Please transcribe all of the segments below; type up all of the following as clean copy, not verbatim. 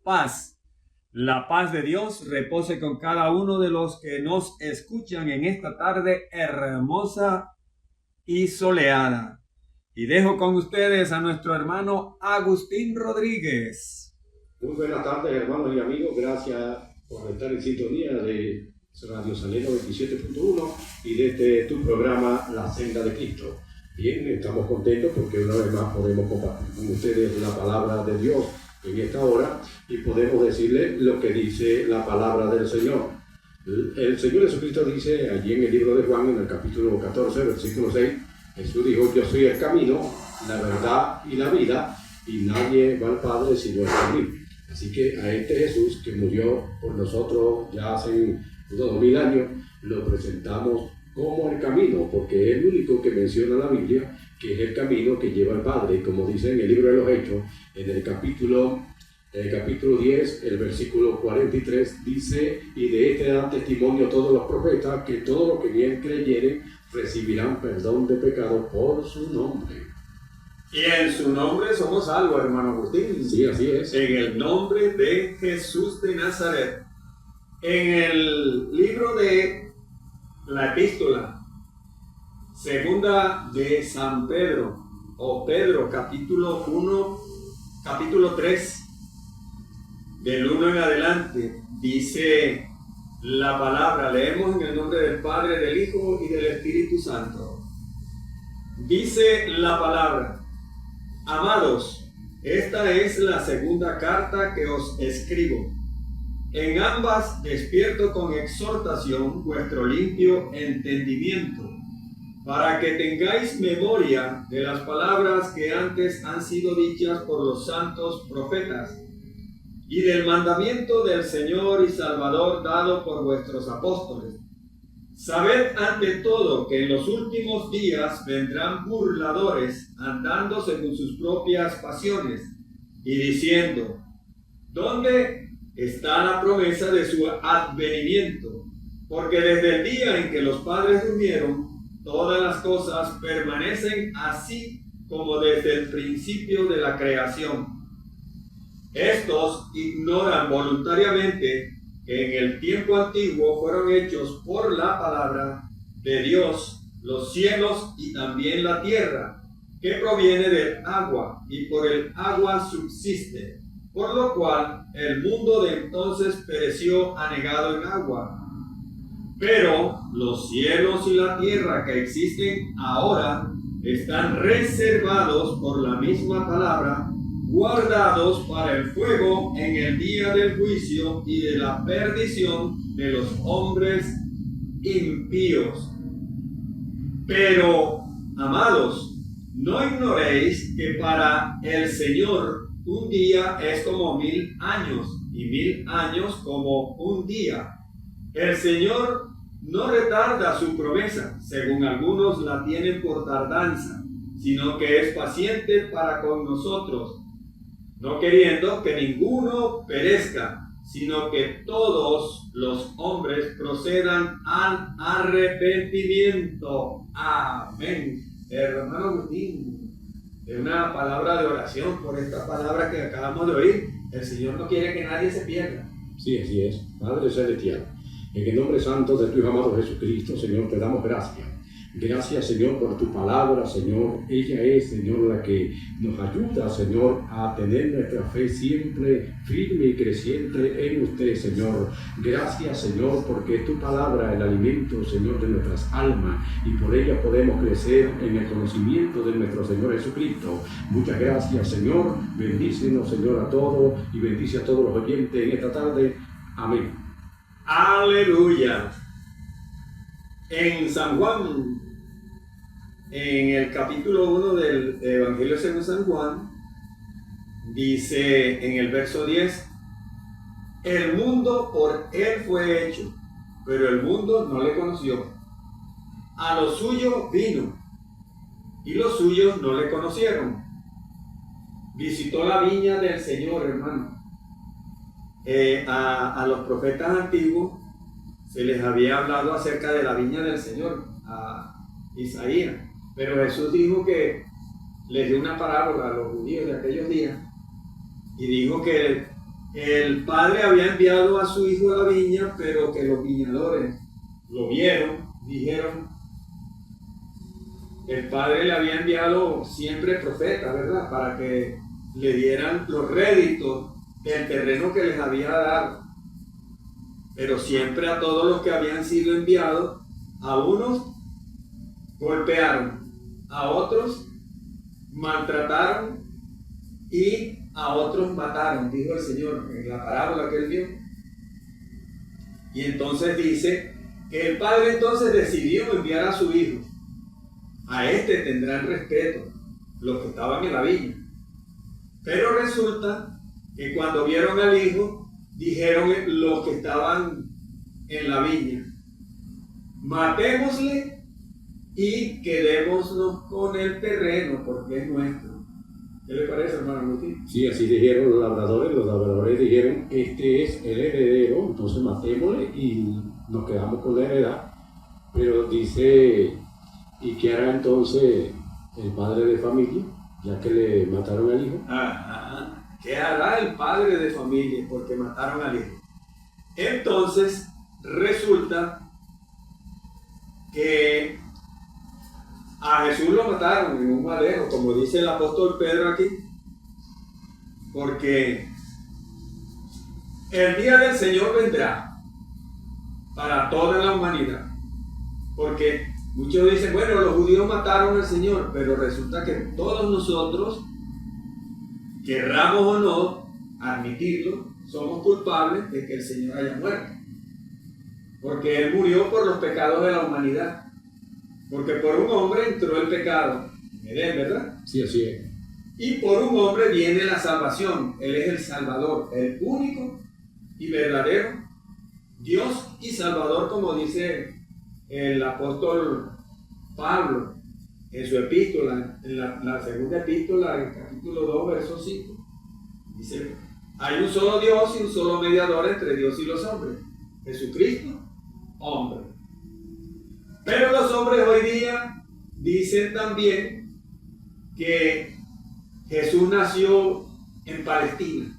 paz. La paz de Dios repose con cada uno de los que nos escuchan en esta tarde hermosa y soleada. Y dejo con ustedes a nuestro hermano Agustín Rodríguez. Muy buenas tardes, hermanos y amigos. Gracias por estar en sintonía de Radio Saleno 27.1 y de tu programa La Senda de Cristo. Bien, estamos contentos porque una vez más podemos compartir con ustedes la palabra de Dios en esta hora y podemos decirles lo que dice la palabra del Señor. El Señor Jesucristo dice allí en el libro de Juan, en el capítulo 14, versículo 6, Jesús dijo: yo soy el camino, la verdad y la vida, y nadie va al Padre si no es por mí. Así que a este Jesús que murió por nosotros ya hace 2000 años, lo presentamos como el camino, porque es el único que menciona la Biblia, que es el camino que lleva al Padre. Y como dice en el libro de los Hechos, en el capítulo 10, el versículo 43, dice: y de este dan testimonio todos los profetas, que todos los que en él creyeren recibirán perdón de pecados por su nombre. Y en su nombre somos salvos, hermano Agustín. Sí, así es. En el nombre de Jesús de Nazaret. En el libro de la epístola segunda de San Pedro, o Pedro, capítulo 1, capítulo 3, del 1 en adelante, dice la palabra, leemos en el nombre del Padre, del Hijo y del Espíritu Santo. Dice la palabra: amados, esta es la segunda carta que os escribo. En ambas despierto con exhortación vuestro limpio entendimiento, para que tengáis memoria de las palabras que antes han sido dichas por los santos profetas, y del mandamiento del Señor y Salvador dado por vuestros apóstoles. Sabed ante todo que en los últimos días vendrán burladores, andando según sus propias pasiones, y diciendo: ¿dónde está la promesa de su advenimiento? Porque desde el día en que los padres durmieron, todas las cosas permanecen así como desde el principio de la creación. Estos ignoran voluntariamente que en el tiempo antiguo fueron hechos por la palabra de Dios los cielos y también la tierra, que proviene del agua y por el agua subsiste, por lo cual el mundo de entonces pereció anegado en agua. Pero los cielos y la tierra que existen ahora están reservados por la misma palabra, guardados para el fuego en el día del juicio y de la perdición de los hombres impíos. Pero, amados, no ignoréis que para el Señor un día es como 1000 años, y 1000 años como un día. El Señor no retarda su promesa, según algunos la tienen por tardanza, sino que es paciente para con nosotros, no queriendo que ninguno perezca, sino que todos los hombres procedan al arrepentimiento. Amén. Hermano Agustín, es una palabra de oración por esta palabra que acabamos de oír. El Señor no quiere que nadie se pierda. Sí, así es. Padre Celestial, en el nombre santo de tu Hijo amado Jesucristo, Señor, te damos gracias. Gracias, Señor, por tu palabra, Señor. Ella es, Señor, la que nos ayuda, Señor, a tener nuestra fe siempre firme y creciente en usted, Señor. Gracias, Señor, porque es tu palabra el alimento, Señor, de nuestras almas, y por ella podemos crecer en el conocimiento de nuestro Señor Jesucristo. Muchas gracias, Señor. Bendícenos, Señor, a todos, y bendice a todos los oyentes en esta tarde. Amén. Aleluya. En San Juan, en el capítulo 1 del Evangelio según San Juan, dice en el verso 10: el mundo por él fue hecho, pero el mundo no le conoció. A lo suyo vino, y los suyos no le conocieron. Visitó la viña del Señor, hermano. A los profetas antiguos se les había hablado acerca de la viña del Señor, a Isaías, pero Jesús dijo que les dio una parábola a los judíos de aquellos días y dijo que el padre había enviado a su hijo a la viña, pero que los viñadores lo vieron, dijeron, el padre le había enviado siempre profetas, ¿verdad? Para que le dieran los réditos del terreno que les había dado. Pero siempre a todos los que habían sido enviados, a unos golpearon, a otros maltrataron y a otros mataron, dijo el Señor en la parábola que él dio. Y entonces dice que el padre entonces decidió enviar a su hijo. A este tendrán respeto los que estaban en la viña. Pero resulta que cuando vieron al hijo, dijeron los que estaban en la viña, matémosle y quedémonos con el terreno porque es nuestro. ¿Qué le parece, hermano Agustín? Sí, así dijeron los labradores dijeron, este es el heredero, entonces matémosle y nos quedamos con la heredad. Pero dice, ¿y qué hará entonces el padre de familia, ya que le mataron al hijo? ¿Qué hará el padre de familia porque mataron al hijo? Entonces resulta que a Jesús lo mataron en un madero, como dice el apóstol Pedro aquí, porque el día del Señor vendrá para toda la humanidad. Porque muchos dicen, bueno, los judíos mataron al Señor, pero resulta que todos nosotros, querramos o no admitirlo, somos culpables de que el Señor haya muerto. Porque Él murió por los pecados de la humanidad. Porque por un hombre entró el pecado en Edén, ¿verdad? Sí, así es. Y por un hombre viene la salvación. Él es el Salvador, el único y verdadero Dios y Salvador, como dice el apóstol Pablo en su epístola, en la segunda epístola, en el capítulo 2, verso 5. Dice, hay un solo Dios y un solo mediador entre Dios y los hombres, Jesucristo, hombre. Pero los hombres hoy día dicen también que Jesús nació en Palestina.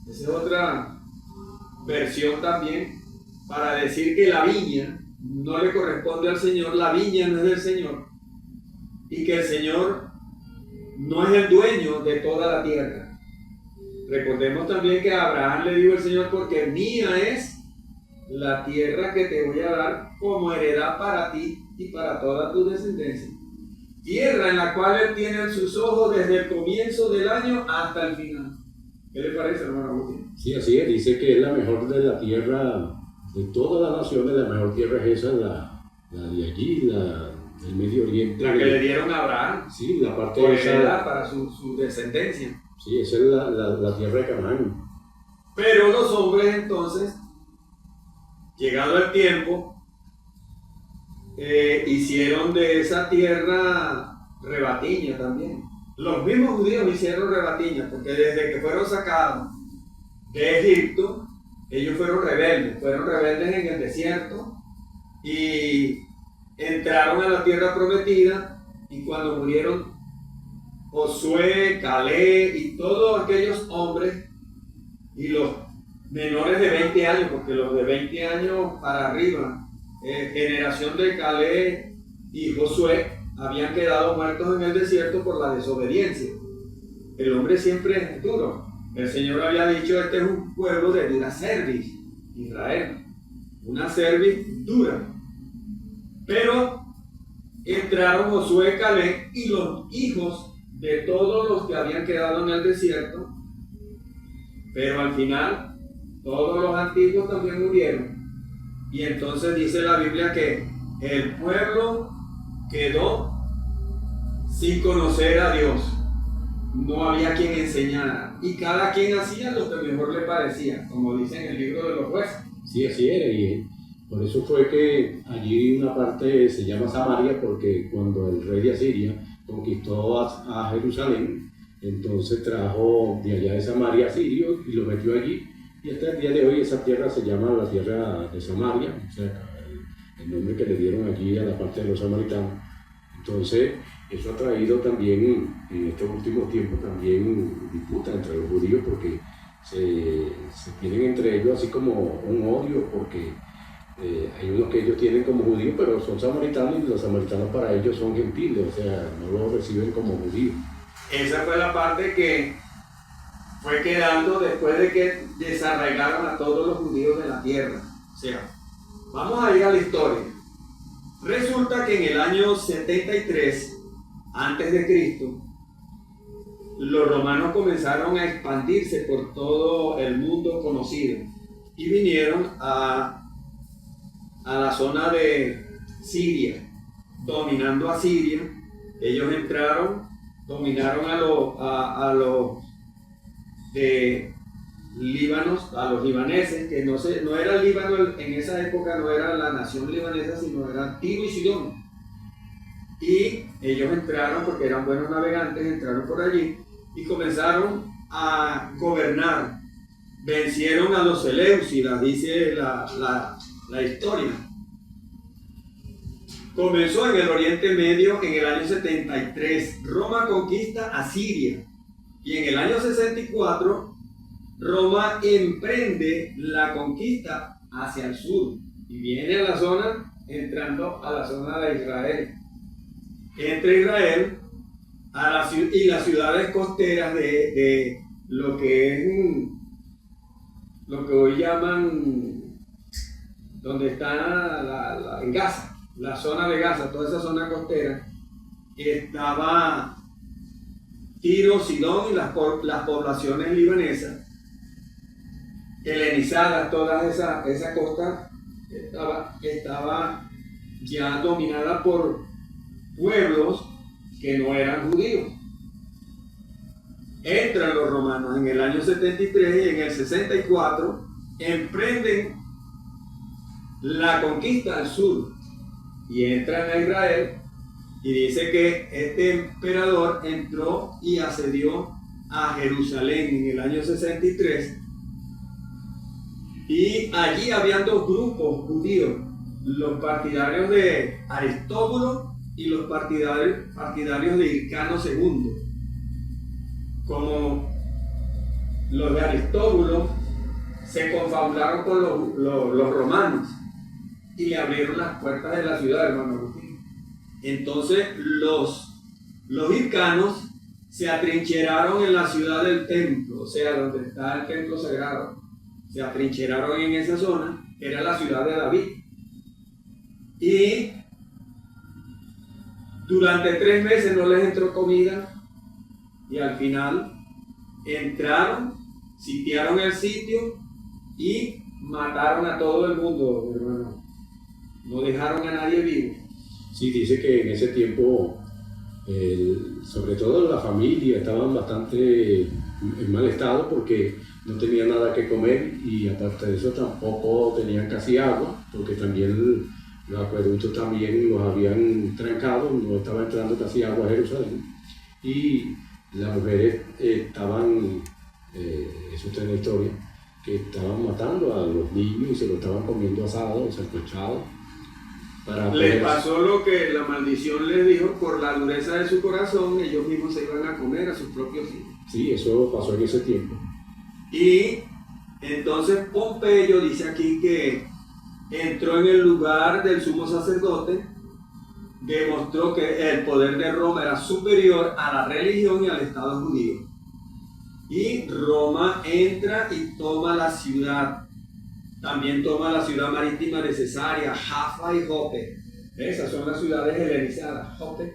Esa es otra versión también para decir que la viña no le corresponde al Señor, la viña no es del Señor y que el Señor no es el dueño de toda la tierra. Recordemos también que a Abraham le dijo el Señor, porque mía es la tierra que te voy a dar como heredad para ti y para toda tu descendencia. Tierra en la cual Él tiene en sus ojos desde el comienzo del año hasta el final. ¿Qué le parece, hermano Agustín? Sí, así es. Dice que es la mejor de la tierra, de todas las naciones, la mejor tierra es esa, la de allí, la del Medio Oriente. La que le dieron a Abraham. Sí, la parte por de esa, heredad para su descendencia. Sí, esa es la tierra de Canaán. Pero los hombres entonces, llegado el tiempo, hicieron de esa tierra rebatiña también. Los mismos judíos hicieron rebatiña, porque desde que fueron sacados de Egipto, ellos fueron rebeldes en el desierto y entraron a la tierra prometida, y cuando murieron Josué, Caleb y todos aquellos hombres y los menores de 20 años, porque los de 20 años para arriba, generación de Caleb y Josué, habían quedado muertos en el desierto por la desobediencia. El hombre siempre es duro. El Señor había dicho, este es un pueblo de dura cerviz, Israel, una cerviz dura. Pero entraron Josué, Caleb y los hijos de todos los que habían quedado en el desierto, pero al final todos los antiguos también murieron. Y entonces dice la Biblia que el pueblo quedó sin conocer a Dios. No había quien enseñara y cada quien hacía lo que mejor le parecía, como dice en el libro de los jueces. Sí, así era, y por eso fue que allí una parte se llama Samaria, porque cuando el rey de Asiria conquistó a Jerusalén, entonces trajo de allá de Samaria a Sirio y lo metió allí, y hasta el día de hoy esa tierra se llama la tierra de Samaria, o sea, el nombre que le dieron allí a la parte de los samaritanos. Entonces eso ha traído también en estos últimos tiempos también disputa entre los judíos, porque se tienen entre ellos así como un odio, porque hay unos que ellos tienen como judíos, pero son samaritanos, y los samaritanos para ellos son gentiles, o sea, no los reciben como judíos. Esa fue la parte que fue quedando después de que desarraigaron a todos los judíos de la tierra. O sea, vamos a ir a la historia. Resulta que en el año 73 antes de Cristo, los romanos comenzaron a expandirse por todo el mundo conocido y vinieron a la zona de Siria, dominando a Siria. Ellos entraron, dominaron a los de Líbanos, a los libaneses, que no era Líbano en esa época, no era la nación libanesa, sino era Tiro y Sidón. Y ellos entraron, porque eran buenos navegantes, entraron por allí y comenzaron a gobernar. Vencieron a los Seleucidas, dice la historia. Comenzó en el Oriente Medio en el año 73. Roma conquista a Siria. Y en el año 64, Roma emprende la conquista hacia el sur. Y viene a la zona, entrando a la zona de Israel. Entra Israel y las ciudades costeras de lo que es lo que hoy llaman, donde está en Gaza, la zona de Gaza, toda esa zona costera, estaba Tiro, Sidón y las poblaciones libanesas, helenizadas, toda esa costa estaba ya dominada por pueblos que no eran judíos. Entran los romanos en el año 73 y en el 64 emprenden la conquista al sur y entran a Israel, y dice que este emperador entró y asedió a Jerusalén en el año 63, y allí habían dos grupos judíos, los partidarios de Aristóbulo y los partidarios de Hircano II. Como los de Aristóbulo se confabularon con los romanos y le abrieron las puertas de la ciudad, hermano Agustín. Entonces los hircanos se atrincheraron en la ciudad del templo, o sea, donde está el templo sagrado. Se atrincheraron en esa zona, que era la ciudad de David. Y durante 3 meses no les entró comida, y al final entraron, sitiaron el sitio y mataron a todo el mundo, hermano. No dejaron a nadie vivo. Sí, dice que en ese tiempo, sobre todo la familia, estaban bastante en mal estado porque no tenían nada que comer, y aparte de eso tampoco tenían casi agua, porque también los acueductos también los habían trancado, no estaba entrando casi agua a Jerusalén, y las mujeres estaban, eso está en la historia, que estaban matando a los niños y se lo estaban comiendo asado, sancochado. Les pasó lo que la maldición les dijo: por la dureza de su corazón, ellos mismos se iban a comer a sus propios hijos. Sí, eso pasó en ese tiempo. Y entonces Pompeyo dice aquí que entró en el lugar del sumo sacerdote, demostró que el poder de Roma era superior a la religión y al Estado judío. Y Roma entra y toma la ciudad. También toma la ciudad marítima de Cesarea, Jaffa y Jope. Esas son las ciudades helenizadas, Jope,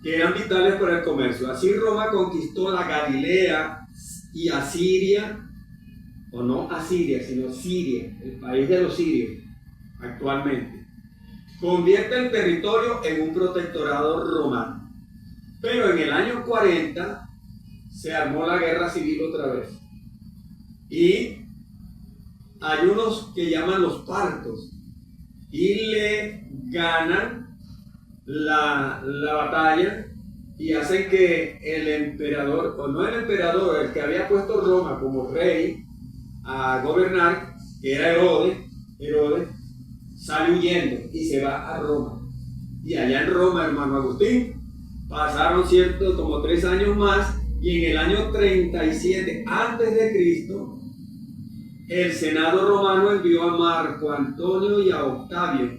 que eran vitales para el comercio. Así Roma conquistó la Galilea y Asiria, o no Asiria, sino Siria, el país de los sirios, actualmente. Convierte el territorio en un protectorado romano. Pero en el año 40 se armó la guerra civil otra vez. Y hay unos que llaman los partos, y le ganan la batalla y hacen que el emperador, o no el emperador, el que había puesto Roma como rey a gobernar, que era Herodes, sale huyendo y se va a Roma. Y allá en Roma, hermano Agustín, pasaron como 3 años más, Y en el año 37 antes de Cristo, el Senado romano envió a Marco Antonio y a Octavio,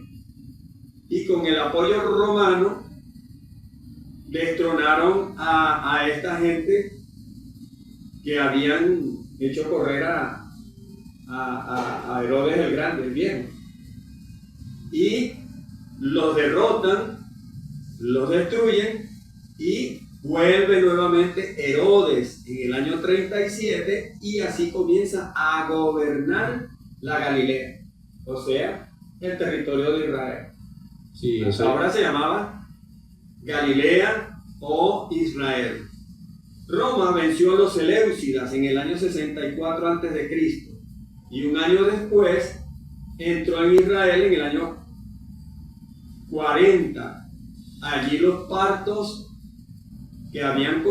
y con el apoyo romano destronaron a esta gente que habían hecho correr a Herodes el Grande, el viejo, y los derrotan, los destruyen, y vuelve nuevamente Herodes en el año 37, y así comienza a gobernar la Galilea, o sea, el territorio de Israel. Sí, ahora se llamaba Galilea o Israel. Roma venció a los Seleucidas en el año 64 a.C. y un año después entró en Israel en el año 40. Allí los partos que habían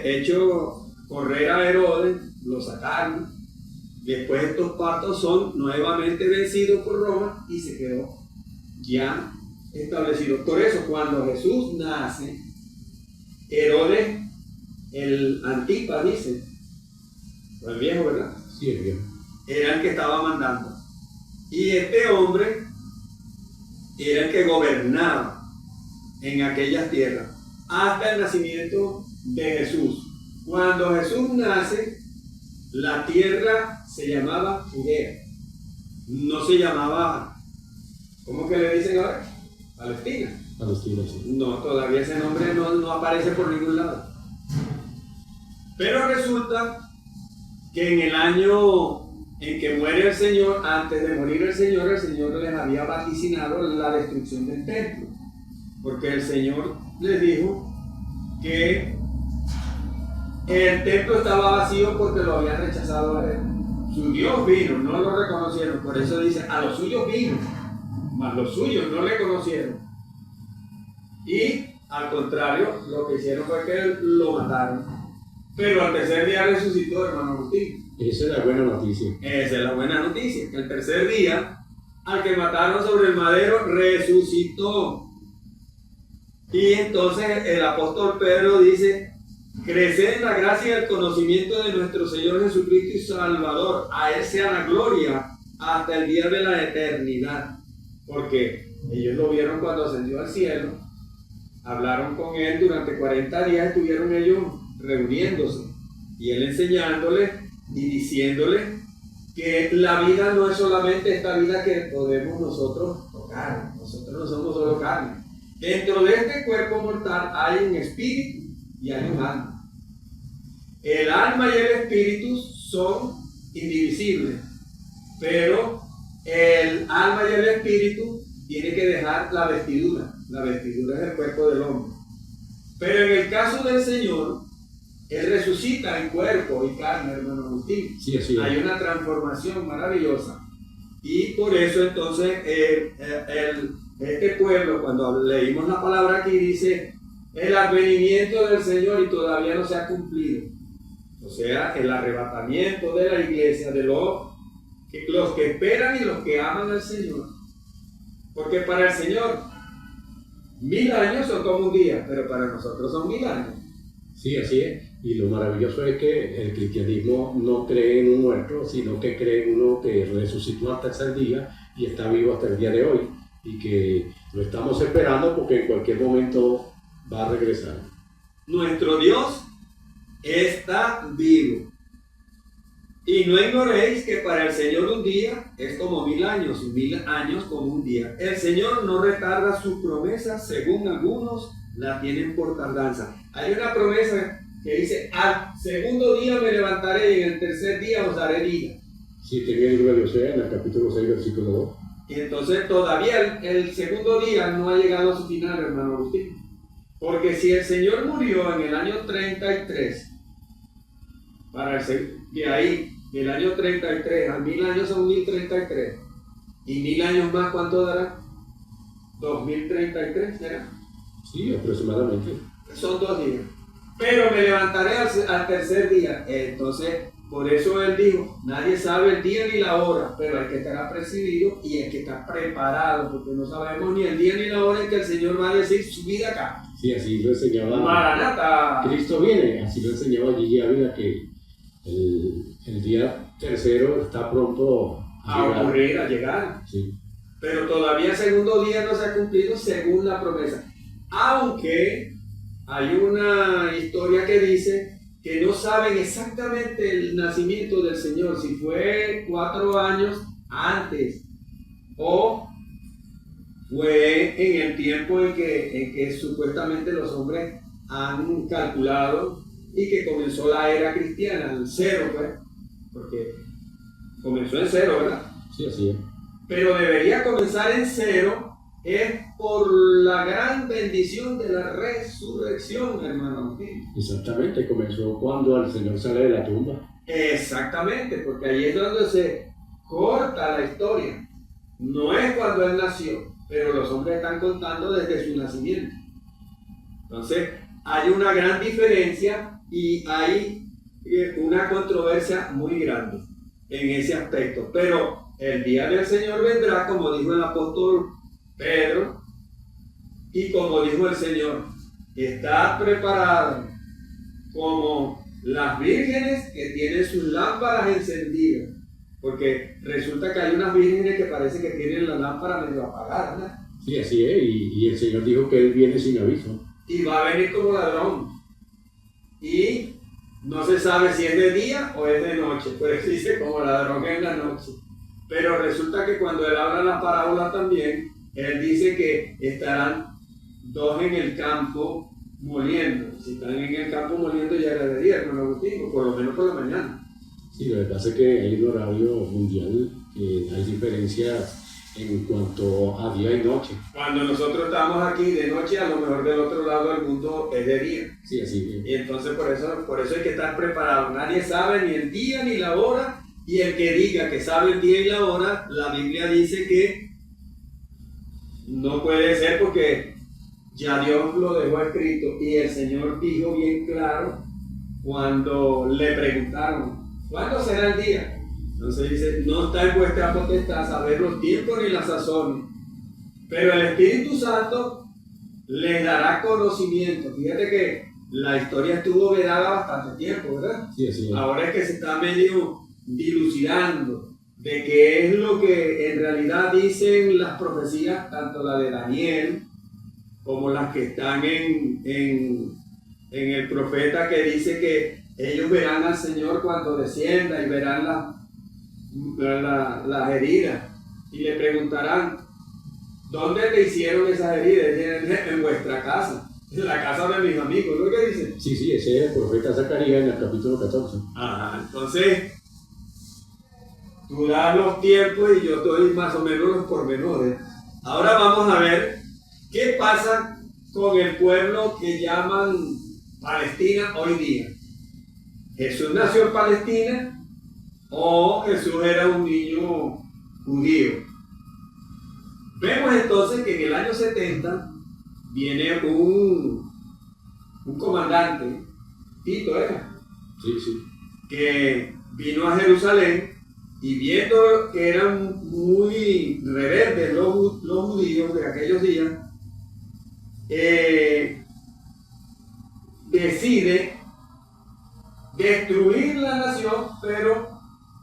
hecho correr a Herodes los sacaron. Después estos partos son nuevamente vencidos por Roma y se quedó ya establecido. Por eso cuando Jesús nace, Herodes el Antipas, dice, o el viejo, ¿verdad? Sí, el viejo. Era el que estaba mandando. Y este hombre era el que gobernaba en aquellas tierras hasta el nacimiento de Jesús. Cuando Jesús nace, la tierra se llamaba Judea. No se llamaba, ¿cómo que le dicen ahora? Palestina. Palestina, sí. No, todavía ese nombre no aparece por ningún lado. Pero resulta que en el año en que muere el Señor, antes de morir el Señor les había vaticinado la destrucción del templo. Porque el Señor les dijo que el templo estaba vacío porque lo habían rechazado a él. Su Dios vino, no lo reconocieron. Por eso dice, a los suyos vino, mas los suyos no le conocieron. Y al contrario, lo que hicieron fue que lo mataron. Pero al tercer día resucitó, hermano Agustín. Esa es la buena noticia. Esa es la buena noticia, que el tercer día, al que mataron sobre el madero, resucitó. Y entonces el apóstol Pedro dice, creced en la gracia y el conocimiento de nuestro Señor Jesucristo y Salvador. A Él sea la gloria hasta el día de la eternidad. Porque ellos lo vieron cuando ascendió al cielo, hablaron con Él durante 40 días, estuvieron ellos reuniéndose y Él enseñándole y diciéndole que la vida no es solamente esta vida que podemos nosotros tocar. Nosotros no somos solo carne. Dentro de este cuerpo mortal hay un espíritu y hay un alma. El alma y el espíritu son indivisibles, pero el alma y el espíritu tienen que dejar la vestidura. La vestidura es el cuerpo del hombre. Pero en el caso del Señor, Él resucita en cuerpo y carne, hermano Agustín. Sí, así es. Hay una transformación maravillosa. Y por eso entonces este pueblo, cuando leímos la palabra aquí, dice el advenimiento del Señor y todavía no se ha cumplido. O sea, el arrebatamiento de la iglesia, de los que esperan y los que aman al Señor. Porque para el Señor 1000 años son como un día, pero para nosotros son 1000 años. Sí, así es. Y lo maravilloso es que el cristianismo no cree en un muerto, sino que cree en uno que resucitó hasta el tercer día y está vivo hasta el día de hoy. Y que lo estamos esperando porque en cualquier momento va a regresar. Nuestro Dios está vivo. Y no ignoréis que para el Señor un día es como 1000 años, y 1000 años como un día. El Señor no retarda sus promesas, según algunos la tienen por tardanza. Hay una promesa que dice, al segundo día me levantaré y en el tercer día os daré vida. Sí, te viene el libro de Oseas, en el capítulo 6, versículo 2. Y entonces todavía el segundo día no ha llegado a su final, hermano Agustín. Porque si el Señor murió en el año 33, de ahí, del año 33 a 1000 años son 1033. Y 1000 años más, ¿cuánto dará? 2033, ¿será? Sí, aproximadamente. Son 2 días. Pero me levantaré al tercer día. Entonces, Por eso él dijo, nadie sabe el día ni la hora, pero hay que estar apercibido y hay que estar preparado, porque no sabemos ni el día ni la hora en que el Señor va a decir su vida acá. Sí, así lo enseñaba. Maranata. Cristo viene, así lo enseñaba Gigi Ávila, que el día tercero está pronto a ocurrir, a llegar. Sí. Pero todavía el segundo día no se ha cumplido según la promesa. Aunque hay una historia que dice que no saben exactamente el nacimiento del Señor, si fue 4 años antes o fue en el tiempo en que supuestamente los hombres han calculado y que comenzó la era cristiana, el 0, pues, porque comenzó en 0, ¿verdad? Sí, así es. Pero debería comenzar en 0, es por la gran bendición de la resurrección, hermano. Exactamente, comenzó cuando el Señor sale de la tumba. Exactamente, porque ahí es donde se corta la historia. No es cuando Él nació, pero los hombres están contando desde su nacimiento. Entonces, hay una gran diferencia y hay una controversia muy grande en ese aspecto. Pero el día del Señor vendrá, como dijo el apóstol Pedro, y como dijo el Señor, está preparado como las vírgenes que tienen sus lámparas encendidas, porque resulta que hay unas vírgenes que parece que tienen la lámpara medio apagada, ¿verdad? Sí, así es, y el Señor dijo que Él viene sin aviso. Y va a venir como ladrón, y no se sabe si es de día o es de noche, pues dice como ladrón en la noche. Pero resulta que cuando Él habla la parábola también, Él dice que estarán 2 en el campo moliendo. Si están en el campo moliendo ya era de día, hermano Agustín, o por lo menos por la mañana. Sí, lo que pasa es que hay un horario mundial, hay diferencias en cuanto a día y noche. Cuando nosotros estamos aquí de noche, a lo mejor del otro lado del mundo es de día. Sí, así es. Y entonces por eso hay que estar preparado. Nadie sabe ni el día ni la hora, y el que diga que sabe el día y la hora, la Biblia dice que no puede ser, porque ya Dios lo dejó escrito y el Señor dijo bien claro cuando le preguntaron, ¿cuándo será el día? Entonces dice, no está en vuestra potestad saber los tiempos ni las sazones, pero el Espíritu Santo les dará conocimiento. Fíjate que la historia estuvo vedada bastante tiempo, ¿verdad? Sí, así es. Ahora es que se está medio dilucidando de qué es lo que en realidad dicen las profecías, tanto la de Daniel como las que están en el profeta, que dice que ellos verán al Señor cuando descienda y verán las heridas y le preguntarán, ¿dónde te hicieron esas heridas? En vuestra casa, en la casa de mis amigos, ¿no es lo que dice? Sí, sí, ese es el profeta Zacarías en el capítulo 14. Ajá, entonces tú das los tiempos y yo doy más o menos los pormenores. Ahora vamos a ver qué pasa con el pueblo que llaman Palestina hoy día. ¿Jesús nació en Palestina o Jesús era un niño judío? Vemos entonces que en el año 70 viene un comandante, Tito era, Sí, sí. que vino a Jerusalén y viendo que eran muy rebeldes los judíos de aquellos días, decide destruir la nación, pero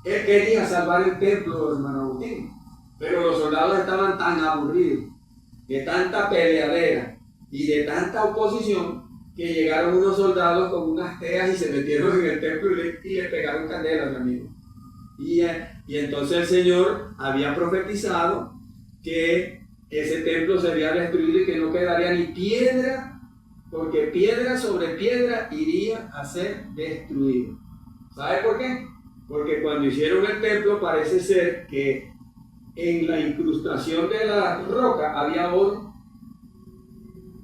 él quería salvar el templo, hermano Agustín. Pero los soldados estaban tan aburridos de tanta peleadera y de tanta oposición, que llegaron unos soldados con unas teas y se metieron en el templo y le pegaron candela, mi amigo. Y entonces el Señor había profetizado que ese templo sería destruido y que no quedaría ni piedra, porque piedra sobre piedra iría a ser destruido. ¿Sabe por qué? Porque cuando hicieron el templo parece ser que en la incrustación de la roca había oro,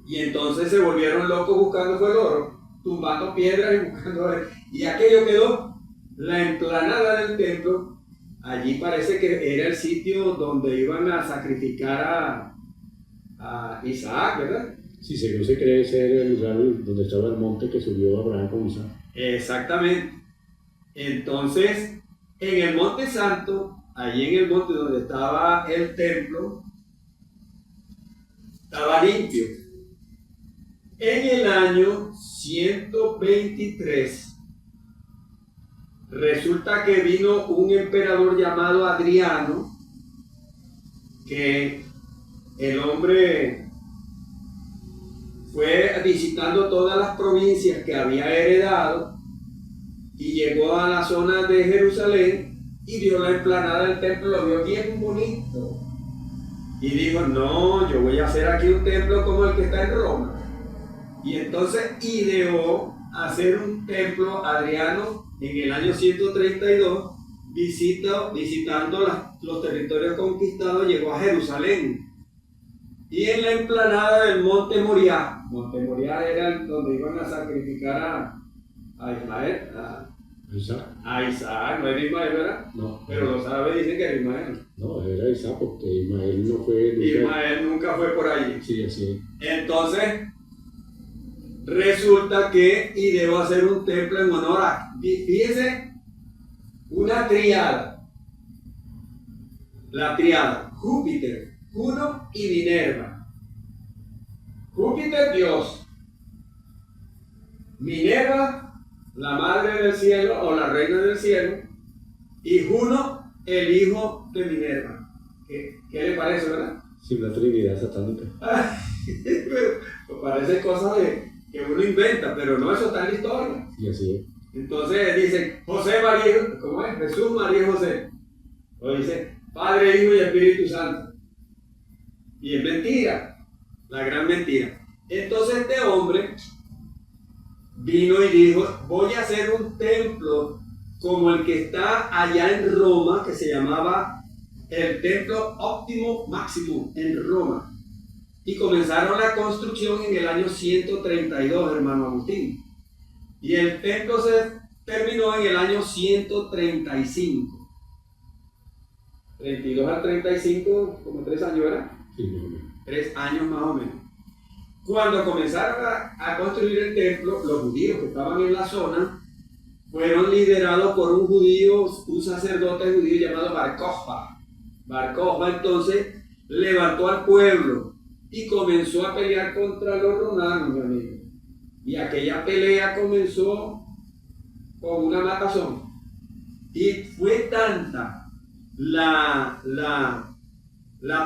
y entonces se volvieron locos buscando el oro, tumbando piedras y buscando oro, y aquello quedó la emplanada del templo. Allí parece que era el sitio donde iban a sacrificar a Isaac, ¿verdad? Sí, según se cree ser el lugar donde estaba el monte que subió Abraham con Isaac. Exactamente. Entonces, en el Monte Santo, allí en el monte donde estaba el templo, estaba limpio. En el año 123, resulta que vino un emperador llamado Adriano, que el hombre fue visitando todas las provincias que había heredado y llegó a la zona de Jerusalén y vio la explanada del templo, lo vio bien bonito. Y dijo, no, yo voy a hacer aquí un templo como el que está en Roma. Y entonces ideó hacer un templo Adriano en el año 132, visitando los territorios conquistados, llegó a Jerusalén. Y en la explanada del Monte Moriah era donde iban a sacrificar a Ismael, a Isaac, no era Ismael, ¿verdad? No. Pero los árabes dicen que era Ismael. No, era Isaac, porque Ismael no fue... Ismael nunca fue por allí. Sí, así. Entonces, resulta que ideó hacer un templo en honor a, fíjense, una triada. La triada, Júpiter, Juno y Minerva. Júpiter, Dios. Minerva, la madre del cielo o la reina del cielo. Y Juno, el hijo de Minerva. ¿Qué le parece, verdad? Sí, la Trinidad satánica. Parece cosas que uno inventa, pero no, eso está en la historia. Y así es. Entonces dicen José, María, ¿cómo es? Jesús, María y José. O dice Padre, Hijo y Espíritu Santo. Y es mentira, la gran mentira. Entonces este hombre vino y dijo, voy a hacer un templo como el que está allá en Roma, que se llamaba el Templo Óptimo Máximo en Roma. Y comenzaron la construcción en el año 132, hermano Agustín. Y el templo se terminó en el año 135. 32 al 35, como 3 años, ¿verdad? Sí, más o menos. 3 años más o menos. Cuando comenzaron a construir el templo, los judíos que estaban en la zona fueron liderados por un judío, un sacerdote judío llamado Bar Kokhba. Bar Kokhba entonces levantó al pueblo y comenzó a pelear contra los romanos, mi amigo. Y aquella pelea comenzó con una matazón. Y fue tanta la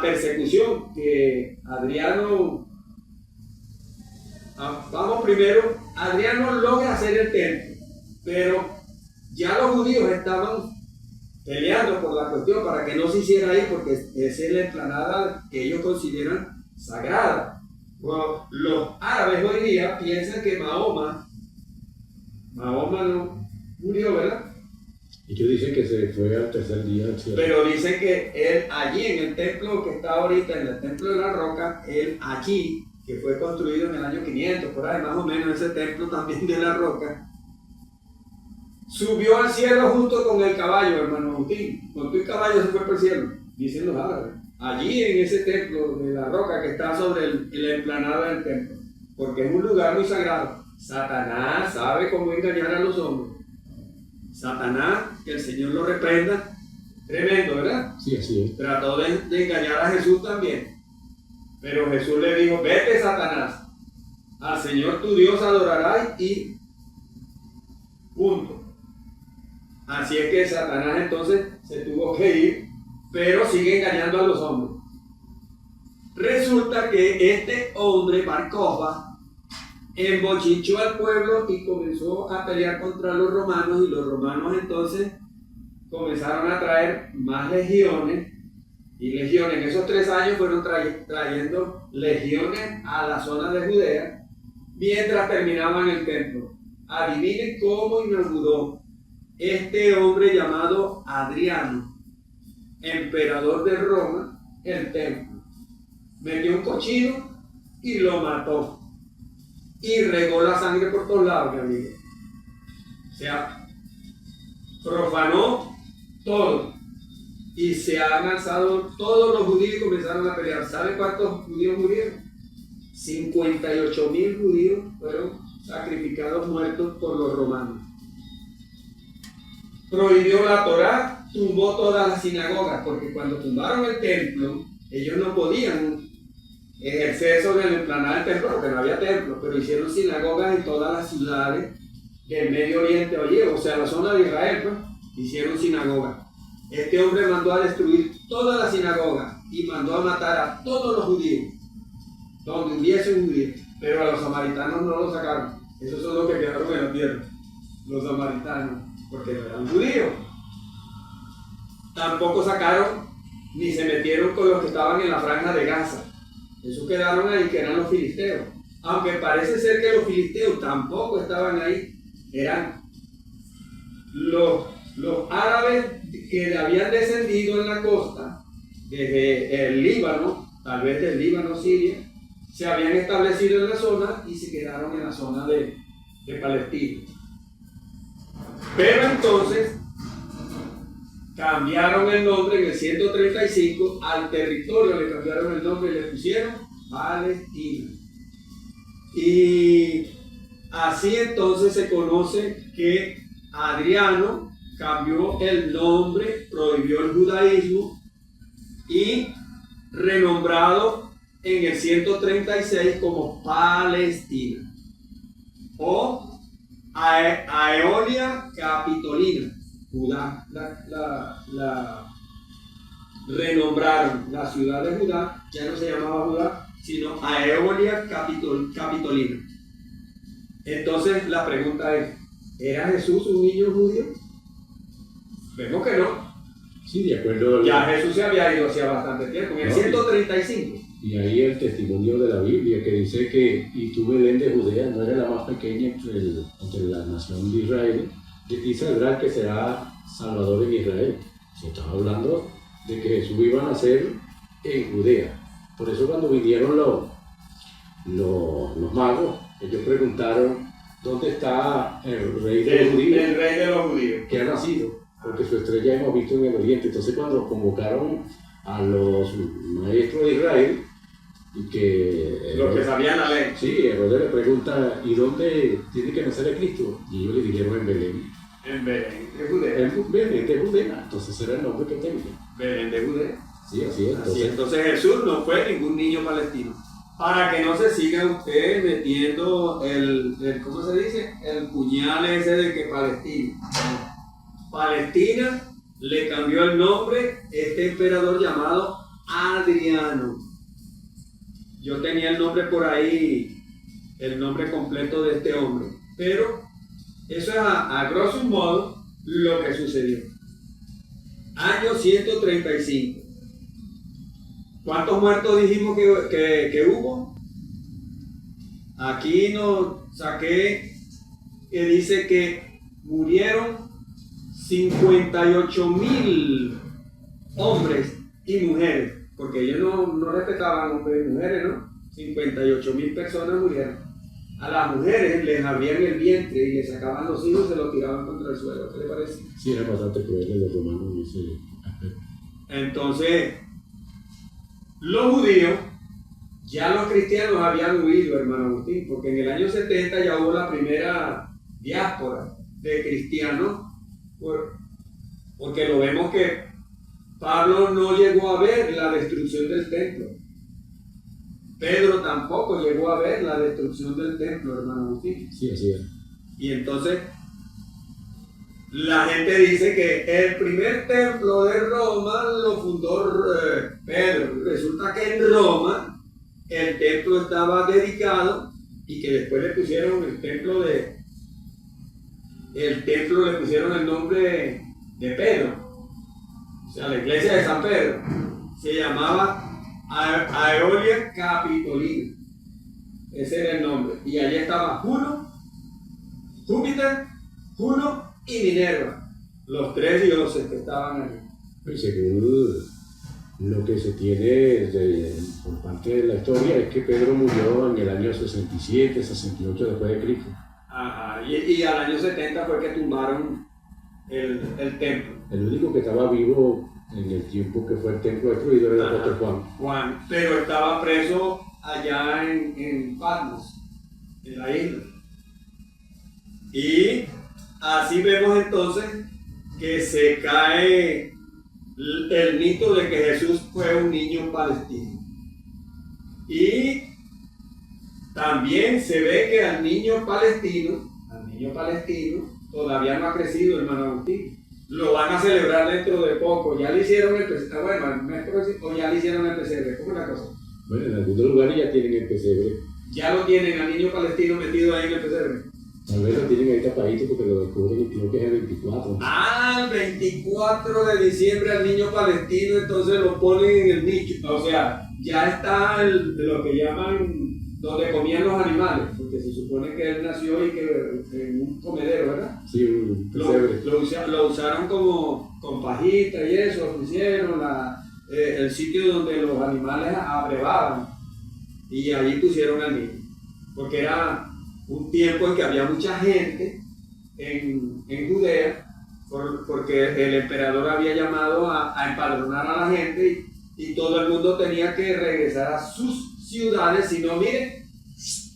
persecución que Adriano, vamos primero, Adriano logra hacer el templo, pero ya los judíos estaban peleando por la cuestión para que no se hiciera ahí, porque esa es la explanada que ellos consideran sagrada. Bueno, los árabes hoy día piensan que Mahoma no murió, ¿verdad? Y ellos dicen que se fue al tercer día al cielo. Pero dicen que él allí en el templo que está ahorita, en el templo de la roca, él allí, que fue construido en el año 500, por ahí más o menos, ese templo también de la roca, subió al cielo junto con el caballo, hermano Agustín. Con tu caballo se fue por el cielo, dicen los árabes. Allí en ese templo de la roca que está sobre la explanada del templo, porque es un lugar muy sagrado. Satanás sabe cómo engañar a los hombres. Satanás, que el Señor lo reprenda, tremendo, ¿verdad? Sí, así es. Trató de engañar a Jesús también. Pero Jesús le dijo, vete Satanás, al Señor tu Dios adorarás y punto. Así es que Satanás entonces se tuvo que ir, pero sigue engañando a los hombres. Resulta que este hombre, Bar Kokhba, embochinchó al pueblo y comenzó a pelear contra los romanos, y los romanos entonces comenzaron a traer más legiones, y legiones, en esos 3 años fueron trayendo legiones a la zona de Judea, mientras terminaban el templo. Adivinen cómo inauguró este hombre llamado Adriano, emperador de Roma, el templo. Metió un cochino y lo mató. Y regó la sangre por todos lados, mi amigo. O sea, profanó todo. Y se han alzado todos los judíos y comenzaron a pelear. ¿Sabe cuántos judíos murieron? 58.000 judíos fueron sacrificados, muertos por los romanos. prohibió la Torá, tumbó todas las sinagogas, porque cuando tumbaron el templo, ellos no podían ejercer sobre el emplanado del templo, porque no había templo, pero hicieron sinagogas en todas las ciudades del Medio Oriente, o sea, la zona de Israel, pues, hicieron sinagogas. Este hombre mandó a destruir todas las sinagogas y mandó a matar a todos los judíos, donde hubiese un judío, pero a los samaritanos no los sacaron. Esos son los que quedaron en la tierra, los samaritanos, porque no eran judíos. Tampoco sacaron ni se metieron con los que estaban en la franja de Gaza. Esos quedaron ahí, que eran los filisteos. Aunque parece ser que los filisteos tampoco estaban ahí, eran los árabes que habían descendido en la costa, desde el Líbano, tal vez del Líbano, Siria, se habían establecido en la zona y se quedaron en la zona de Palestina. Pero entonces cambiaron el nombre en el 135, al territorio le cambiaron el nombre y le pusieron Palestina. Y así entonces se conoce que Adriano cambió el nombre, prohibió el judaísmo y renombrado en el 136 como Palestina o Aeolia Capitolina. Judá la renombraron, la ciudad de Judá ya no se llamaba Judá, sino Aeolia Capitolina. Entonces la pregunta es, ¿era Jesús un niño judío? Vemos que no. Sí, de acuerdo. Ya Jesús se había ido hacía bastante tiempo, en el 135. Y ahí el testimonio de la Biblia que dice que y tú, Belén de Judea, no era la más pequeña entre la nación de Israel, de ti saldrá el que será Salvador en Israel. Se estaba hablando de que Jesús iba a nacer en Judea. Por eso cuando vinieron los magos, ellos preguntaron, ¿dónde está el rey de los judíos? El rey de los judíos. Que ha nacido, porque su estrella hemos visto en el oriente. Entonces cuando convocaron a los maestros de Israel, y que los que sabían la ley. Sí, Herodes le pregunta, ¿y dónde tiene que nacer el Cristo? Y ellos le dijeron en Belén. En Belén de Judea. En Belén de Judea, entonces era el nombre que tenía. Belén de Judea. Sí, así es. Entonces Jesús no fue ningún niño palestino. Para que no se siga usted metiendo ¿cómo se dice? El puñal ese de que Palestina. Palestina le cambió el nombre este emperador llamado Adriano. Yo tenía el nombre por ahí, el nombre completo de este hombre, pero eso es a grosso modo lo que sucedió. Año 135. ¿Cuántos muertos dijimos que hubo? Aquí nos saqué que dice que murieron 58,000 hombres y mujeres, porque ellos no respetaban hombres y mujeres, ¿no? 58,000 personas murieron. A las mujeres les abrían el vientre y les sacaban los hijos y se los tiraban contra el suelo. ¿Qué le parece? Sí, era bastante cruel los romanos en ese aspecto. Entonces, los judíos, ya los cristianos habían huido, hermano Agustín, porque en el año 70 ya hubo la primera diáspora de cristianos, porque lo vemos que Pablo no llegó a ver la destrucción del templo. Pedro tampoco llegó a ver la destrucción del templo, hermano Agustín. Sí, así es. Y entonces, la gente dice que el primer templo de Roma lo fundó Pedro. Resulta que en Roma el templo estaba dedicado y que después le pusieron el templo le pusieron el nombre de Pedro. O sea, la iglesia de San Pedro se llamaba Aeolia Capitolina. Ese era el nombre. Y allí estaba Juno, Júpiter, Juno y Minerva, los tres dioses que estaban allí. Y según lo que se tiene por parte de la historia es que Pedro murió en el año 67, 68 después de Cristo. Ajá, y al año 70 fue que tumbaron el templo. El único que estaba vivo en el tiempo que fue el templo destruido era el apóstol Juan, pero estaba preso allá en Patmos, en la isla. Y así vemos entonces que se cae el mito de que Jesús fue un niño palestino. Y también se ve que al niño palestino todavía no ha crecido, hermano Agustín. Lo van a celebrar dentro de poco. Ya le hicieron el pesebre, bueno, el mes próximo, o ya le hicieron el pesebre. ¿Cómo es la cosa? Bueno, en algunos lugares ya tienen el pesebre. Ya lo tienen al niño palestino metido ahí en el pesebre. Tal vez lo tienen ahí tapadito porque lo descubren, creo que es el 24. Ah, el 24 de diciembre al niño palestino, entonces lo ponen en el nicho. O sea, ya está lo que llaman donde comían los animales, porque se supone que él nació y que en un comedero, ¿verdad? Sí, un pesebre. Lo usaron como con pajita y eso, lo hicieron, el sitio donde los animales abrevaban, y ahí pusieron al niño, porque era un tiempo en que había mucha gente en Judea, porque el emperador había llamado a empadronar a la gente y todo el mundo tenía que regresar a sus ciudades, si no, miren,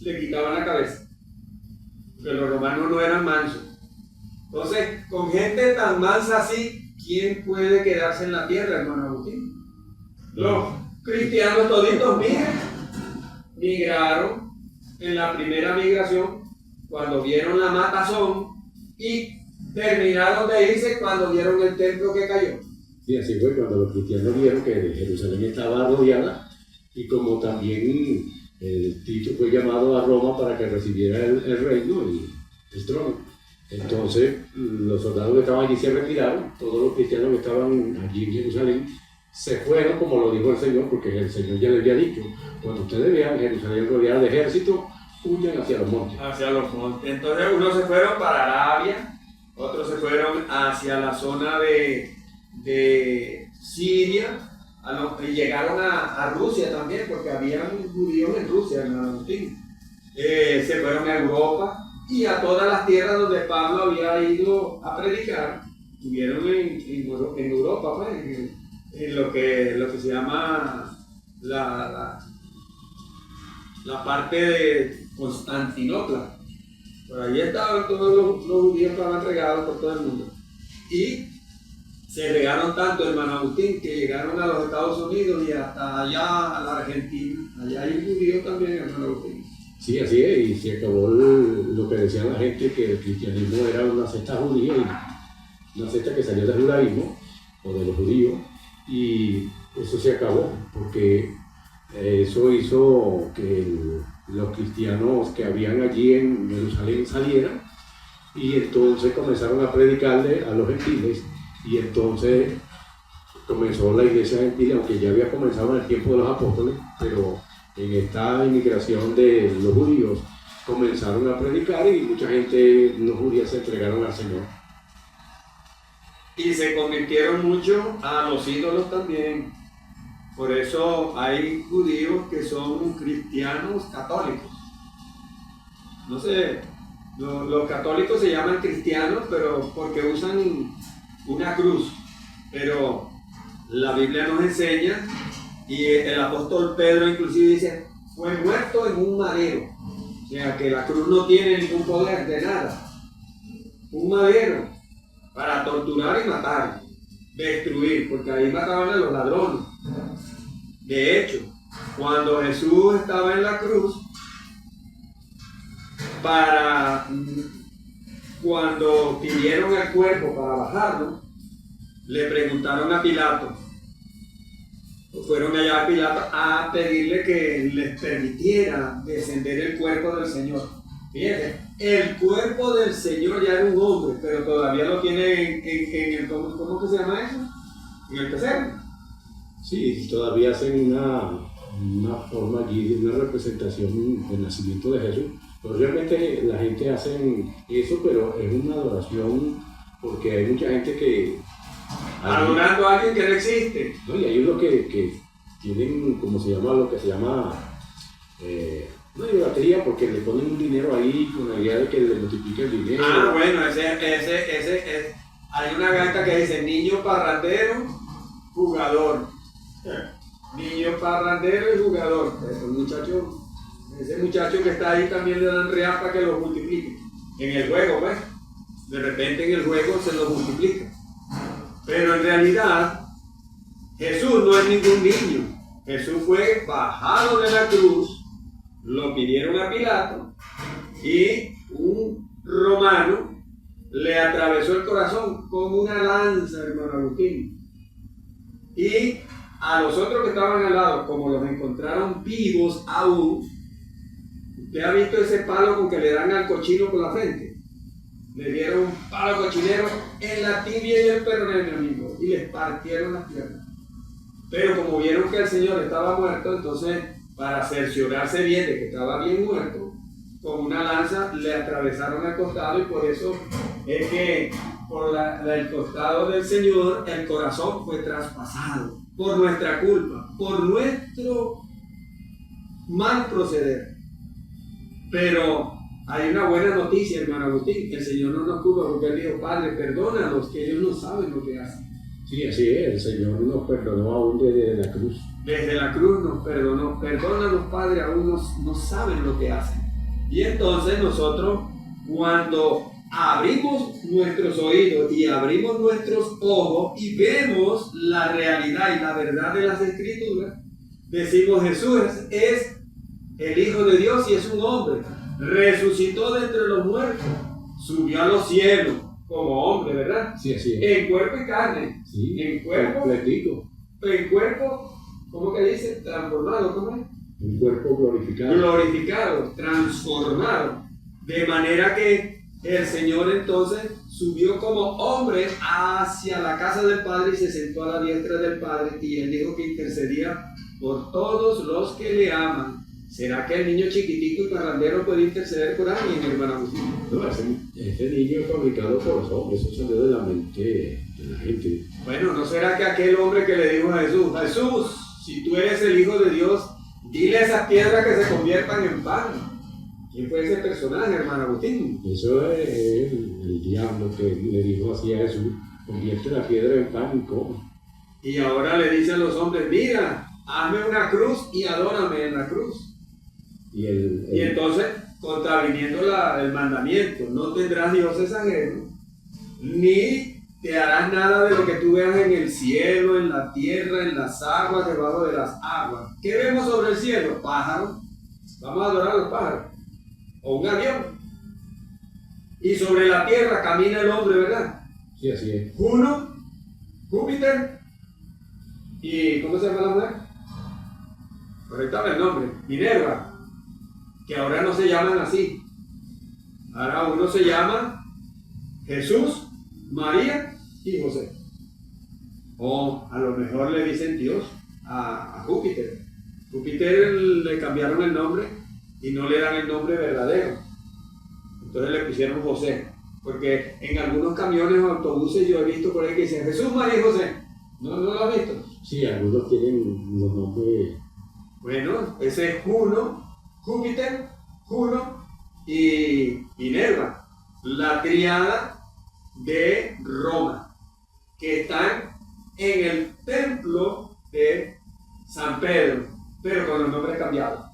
le quitaban la cabeza, porque los romanos no eran mansos. Entonces, con gente tan mansa así, ¿quién puede quedarse en la tierra, hermano Agustín? Los cristianos toditos migraron en la primera migración cuando vieron la matazón y terminaron de irse cuando vieron el templo que cayó. Sí, así fue cuando los cristianos vieron que Jerusalén estaba rodeada, y como también Tito fue llamado a Roma para que recibiera el reino y el trono. Entonces los soldados que estaban allí se retiraron, todos los cristianos que estaban allí en Jerusalén se fueron, como lo dijo el Señor, porque el Señor ya les había dicho: cuando ustedes vean Jerusalén rodeada de ejército, huyan hacia los montes. Hacia los montes. Entonces unos se fueron para Arabia, otros se fueron hacia la zona de Siria, y llegaron a Rusia también, porque había judíos en Rusia, en Agustín. Se fueron a Europa y a todas las tierras donde Pablo había ido a predicar. Estuvieron en Europa, pues, en lo que se llama la parte de Constantinopla. Por ahí estaban todos los judíos que estaban regados por todo el mundo. Y se regaron tanto, hermano Agustín, que llegaron a los Estados Unidos y hasta allá a la Argentina. Allá hay judíos también, hermano Agustín. Sí, así es, y se acabó lo que decía la gente, que el cristianismo era una secta judía, y una secta que salió del judaísmo, o de los judíos, y eso se acabó, porque eso hizo que los cristianos que habían allí en Jerusalén salieran, y entonces comenzaron a predicarle a los gentiles, y entonces comenzó la iglesia gentil, aunque ya había comenzado en el tiempo de los apóstoles, pero en esta inmigración de los judíos comenzaron a predicar, y mucha gente no judía se entregaron al Señor. Y se convirtieron mucho a los ídolos también. Por eso hay judíos que son cristianos católicos. No sé, los católicos se llaman cristianos, pero porque usan una cruz. Pero la Biblia nos enseña, y el apóstol Pedro inclusive dice, fue muerto en un madero. O sea que la cruz no tiene ningún poder de nada. Un madero para torturar y matar, destruir, porque ahí mataban a los ladrones. De hecho, cuando Jesús estaba en la cruz, cuando pidieron el cuerpo para bajarlo, le preguntaron a Pilato, fueron allá a Pilato a pedirle que les permitiera descender el cuerpo del Señor. Fíjense, el cuerpo del Señor ya era un hombre, pero todavía lo tiene en el, ¿cómo que se llama eso? En el pesebre. Sí, todavía hacen una forma allí de una representación del nacimiento de Jesús. Pero realmente la gente hace eso, pero es una adoración, porque hay mucha gente que... adorando a alguien que no existe. No, y hay unos que tienen, como se llama, lo que se llama... no idolatría, porque le ponen un dinero ahí con la idea de que le multiplique el dinero. Ah, bueno, hay una gata que dice niño parrandero, jugador. Niño parrandero y jugador. Ese muchacho que está ahí también le dan real para que lo multiplique. En el juego, pues. De repente en el juego se lo multiplica. Pero en realidad, Jesús no es ningún niño. Jesús fue bajado de la cruz, lo pidieron a Pilato y un romano le atravesó el corazón con una lanza, hermano Agustín. Y a los otros que estaban al lado, como los encontraron vivos aún, ¿usted ha visto ese palo con que le dan al cochino por la frente? Le dieron un palo cochinero en la tibia y el peroné, mi amigo, y les partieron las piernas. Pero como vieron que el Señor estaba muerto, entonces para cerciorarse bien de que estaba bien muerto, con una lanza le atravesaron el costado, y por eso es que por el costado del Señor el corazón fue traspasado por nuestra culpa, por nuestro mal proceder. Pero hay una buena noticia, hermano Agustín. El Señor no nos culpa, porque Él dijo: Padre, perdónalos, que ellos no saben lo que hacen. Sí, así es, el Señor nos perdonó aún desde la cruz. Desde la cruz nos perdonó. Perdónanos, Padre, aún no saben lo que hacen. Y entonces nosotros, cuando abrimos nuestros oídos y abrimos nuestros ojos y vemos la realidad y la verdad de las Escrituras, decimos: Jesús es el Hijo de Dios y es un hombre. Resucitó de entre los muertos, subió a los cielos como hombre, ¿verdad? Sí, así es. En cuerpo y carne. Sí, en cuerpo. completico. En cuerpo, ¿cómo que dice? Transformado, ¿cómo es? Un cuerpo glorificado. Glorificado, transformado. De manera que el Señor entonces subió como hombre hacia la casa del Padre y se sentó a la diestra del Padre, y Él dijo que intercedía por todos los que le aman. ¿Será que el niño chiquitico y parrandero puede interceder por alguien, hermano Agustín? No, ese niño es fabricado por los hombres, eso salió de la mente de la gente. Bueno, ¿no será que aquel hombre que le dijo a Jesús: Jesús, si tú eres el Hijo de Dios, dile a esas piedras que se conviertan en pan? ¿Quién fue ese personaje, hermano Agustín? Eso es el diablo que le dijo así a Jesús: convierte la piedra en pan y come. Y ahora le dice a los hombres: mira, hazme una cruz y adórame en la cruz. Y entonces, contraviniendo el mandamiento: no tendrás dioses ajenos, ni te harás nada de lo que tú veas en el cielo, en la tierra, en las aguas, debajo de las aguas. ¿Qué vemos sobre el cielo? Pájaros. Vamos a adorar a los pájaros. O un avión. Y sobre la tierra camina el hombre, ¿verdad? Sí, así es. Juno, Júpiter y ¿cómo se llama la mujer? Correctaba el nombre, Minerva, que ahora no se llaman así. Ahora uno se llama Jesús, María y José. O a lo mejor le dicen Dios a Júpiter. Júpiter le cambiaron el nombre y no le dan el nombre verdadero. Entonces le pusieron José. Porque en algunos camiones o autobuses yo he visto por ahí que dicen Jesús, María y José. ¿No lo has visto? Sí, algunos tienen los nombres. Bueno, ese es Juno, Júpiter, Juno y Minerva, la triada de Roma, que están en el templo de San Pedro, pero con los nombres cambiados.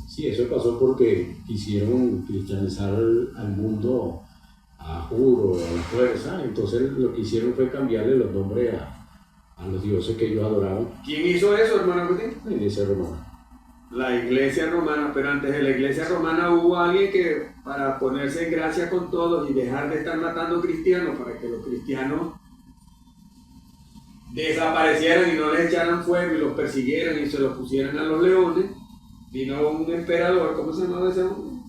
Sí, eso pasó porque quisieron cristianizar al mundo a juro, a la fuerza. Entonces lo que hicieron fue cambiarle los nombres a los dioses que ellos adoraban. ¿Quién hizo eso, hermano Agustín? La iglesia romana. La iglesia romana, pero antes de la iglesia romana hubo alguien que, para ponerse en gracia con todos y dejar de estar matando cristianos, para que los cristianos desaparecieran y no les echaran fuego y los persiguieran y se los pusieran a los leones, vino un emperador. ¿Cómo se llamaba ese hombre?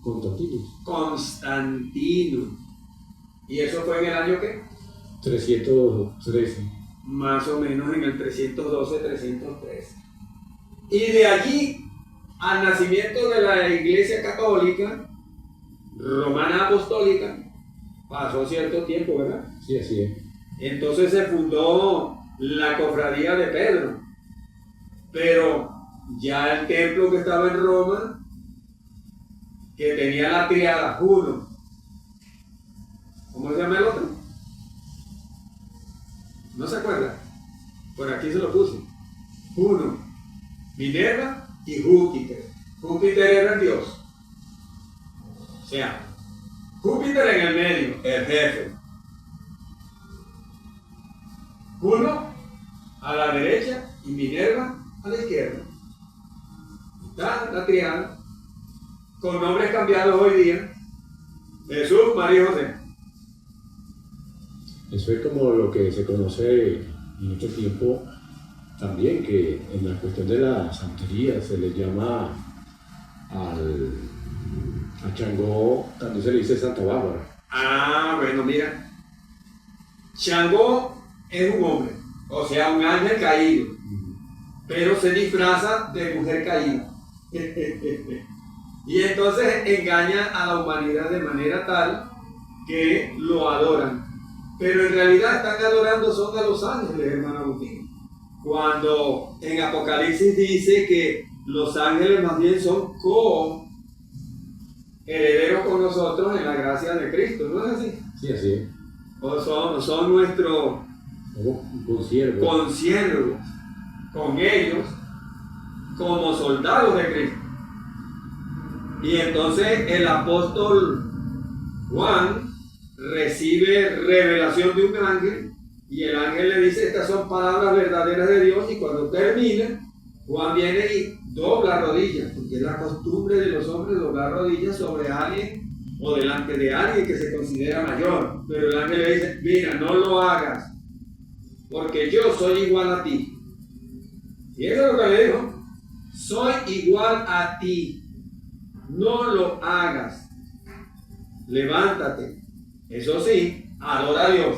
Constantino. ¿Y eso fue en el año qué? 313. Más o menos en el 312, 313. Y de allí al nacimiento de la Iglesia Católica Romana Apostólica pasó cierto tiempo, ¿verdad? Sí, así es. Entonces se fundó la cofradía de Pedro, pero ya el templo que estaba en Roma, que tenía la triada Juno, ¿cómo se llama el otro? ¿No se acuerda? Por aquí se lo puse. Juno, Minerva y Júpiter. Júpiter era el dios. O sea, Júpiter en el medio, el jefe. Juno a la derecha y Minerva a la izquierda. Está la triada, con nombres cambiados hoy día: Jesús, María y José. Eso es como lo que se conoce en este tiempo también, que en la cuestión de la santería se le llama a Changó, también se le dice Santa Bárbara. Ah, bueno, mira. Changó es un hombre, o sea, un ángel caído, pero se disfraza de mujer caída. Y entonces engaña a la humanidad de manera tal que lo adoran. Pero en realidad están adorando son a los ángeles, hermano Agustín. Cuando en Apocalipsis dice que los ángeles más bien son herederos con nosotros en la gracia de Cristo, ¿no es así? Sí, así es. O son nuestros consiervos con ellos como soldados de Cristo. Y entonces el apóstol Juan recibe revelación de un ángel y el ángel le dice: estas son palabras verdaderas de Dios. Y cuando termina, Juan viene y dobla rodillas, porque es la costumbre de los hombres doblar rodillas sobre alguien o delante de alguien que se considera mayor. Pero el ángel le dice: mira, no lo hagas, porque yo soy igual a ti. Y eso es lo que le dijo: soy igual a ti, no lo hagas, levántate. Eso sí, adora a Dios.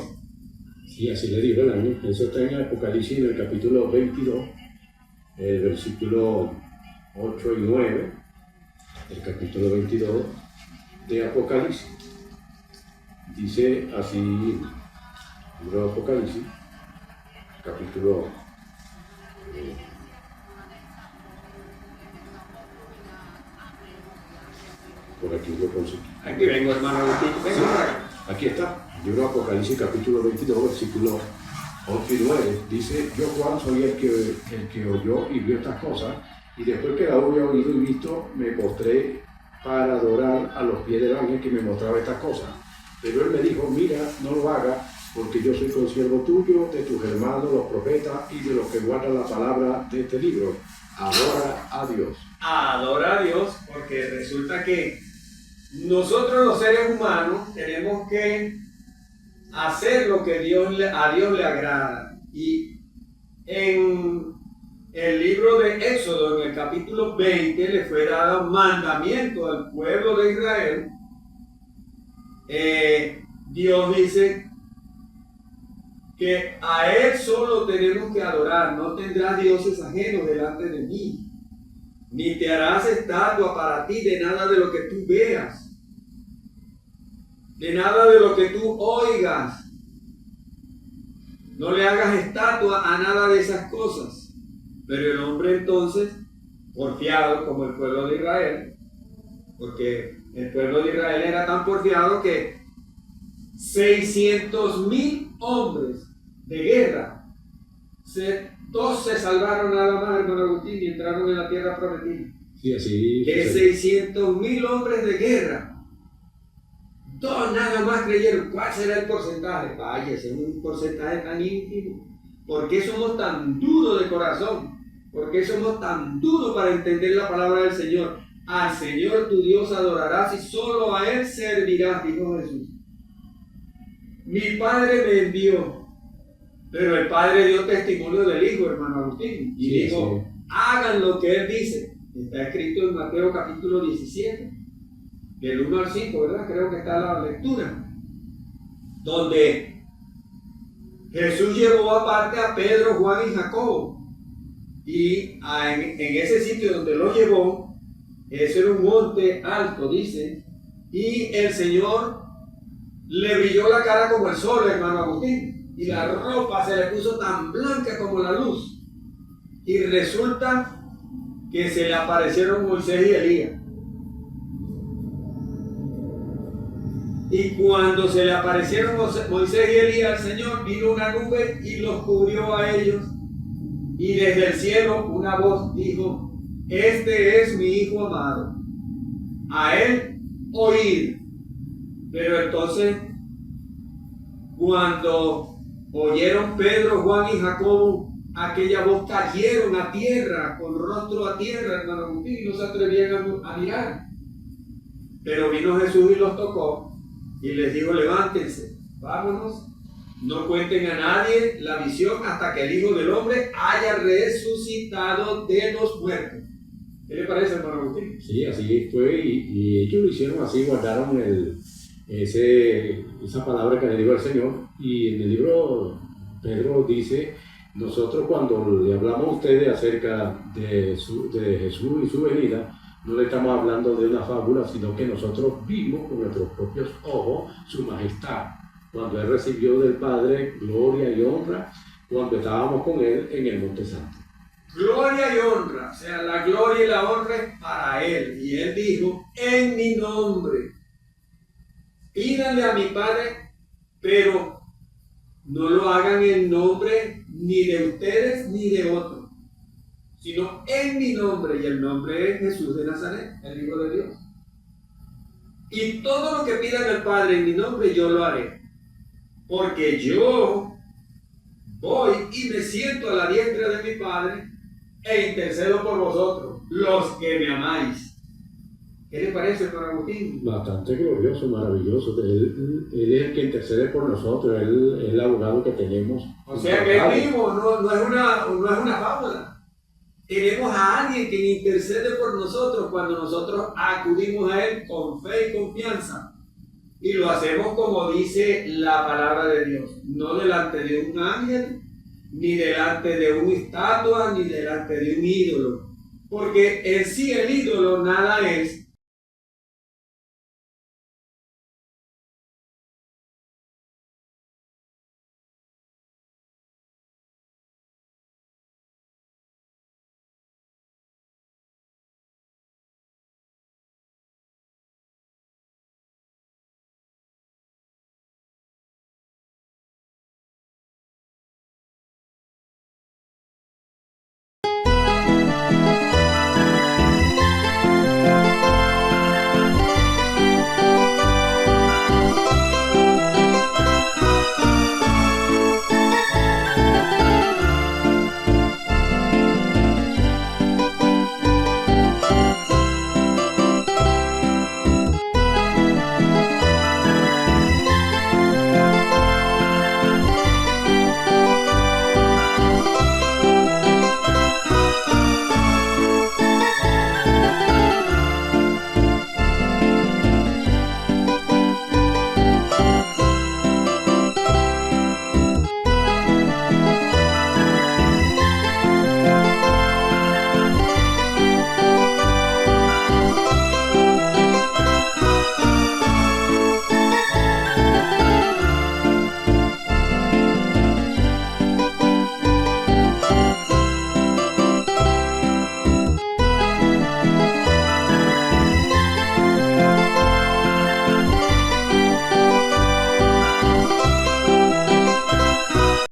Sí, así le dijo el ángel. Eso está en Apocalipsis, en el capítulo 22, el versículo 8 y 9, el capítulo 22 de Apocalipsis. Dice así, libro de Apocalipsis, capítulo por aquí lo consigo. Aquí vengo, hermano Agustín. Vengo para acá. Aquí está, libro de Apocalipsis, capítulo 22, versículo 8 y 9. Dice: yo, Juan, soy el que oyó y vio estas cosas, y después que la había oído y visto, me postré para adorar a los pies del ángel que me mostraba estas cosas. Pero él me dijo: mira, no lo hagas, porque yo soy consiervo tuyo, de tus hermanos los profetas y de los que guardan la palabra de este libro. Adora a Dios. Adora a Dios, porque resulta que nosotros los seres humanos tenemos que hacer lo que a Dios le agrada. Y en el libro de Éxodo, en el capítulo 20, le fue dado un mandamiento al pueblo de Israel. Dios dice que a Él solo tenemos que adorar. No tendrás dioses ajenos delante de mí, ni te harás estatua para ti de nada de lo que tú veas, de nada de lo que tú oigas. No le hagas estatua a nada de esas cosas. Pero el hombre entonces, porfiado como el pueblo de Israel, porque el pueblo de Israel era tan porfiado que 600,000 hombres de guerra, todos se salvaron nada más, hermano Agustín, y entraron en la tierra prometida. Sí, así. De 600,000 hombres de guerra, dos nada más creyeron. ¿Cuál será el porcentaje? Vaya, ese es un porcentaje tan ínfimo. ¿Por qué somos tan duros de corazón? ¿Por qué somos tan duros para entender la palabra del Señor? Al Señor tu Dios adorarás y solo a Él servirás, dijo Jesús. Mi Padre me envió. Pero el Padre dio testimonio del Hijo, hermano Agustín, y dijo: hagan lo que Él dice. Está escrito en Mateo capítulo 17, del 1 al 5, ¿verdad? Creo que está la lectura, donde Jesús llevó aparte a Pedro, Juan y Jacobo. Y en ese sitio donde los llevó, ese era un monte alto, dice, y el Señor le brilló la cara como el sol, hermano Agustín. Y la ropa se le puso tan blanca como la luz. Y resulta que se le aparecieron Moisés y Elías. Y cuando se le aparecieron Moisés y Elías al Señor, vino una nube y los cubrió a ellos. Y desde el cielo una voz dijo: este es mi Hijo amado, a Él oíd. Pero entonces, cuando Oyeron Pedro, Juan y Jacobo aquella voz, cayeron a tierra, con rostro a tierra, hermano Agustín, y no se atrevían a mirar. Pero vino Jesús y los tocó y les dijo: levántense, vámonos, no cuenten a nadie la visión hasta que el Hijo del Hombre haya resucitado de los muertos. ¿Qué le parece, hermano Agustín? Sí, así fue, y ellos lo hicieron así, guardaron esa palabra que le dijo el Señor. Y en el libro Pedro dice: nosotros cuando le hablamos a ustedes acerca de Jesús y su venida, no le estamos hablando de una fábula, sino que nosotros vimos con nuestros propios ojos su majestad, cuando Él recibió del Padre gloria y honra, cuando estábamos con Él en el Monte Santo. Gloria y honra, o sea, la gloria y la honra es para Él. Y Él dijo: en mi nombre, pídanle a mi Padre, pero no lo hagan en nombre ni de ustedes ni de otros, sino en mi nombre, y el nombre es Jesús de Nazaret, el Hijo de Dios. Y todo lo que pidan al Padre en mi nombre, yo lo haré, porque yo voy y me siento a la diestra de mi Padre e intercedo por vosotros, los que me amáis. ¿Qué le parece, hermano Agustín? Bastante glorioso, maravilloso. Él es el que intercede por nosotros, Él es el abogado que tenemos. O sea que es vivo, no es una fábula. Tenemos a alguien que intercede por nosotros cuando nosotros acudimos a Él con fe y confianza. Y lo hacemos como dice la palabra de Dios, no delante de un ángel, ni delante de una estatua, ni delante de un ídolo. Porque en sí el ídolo nada es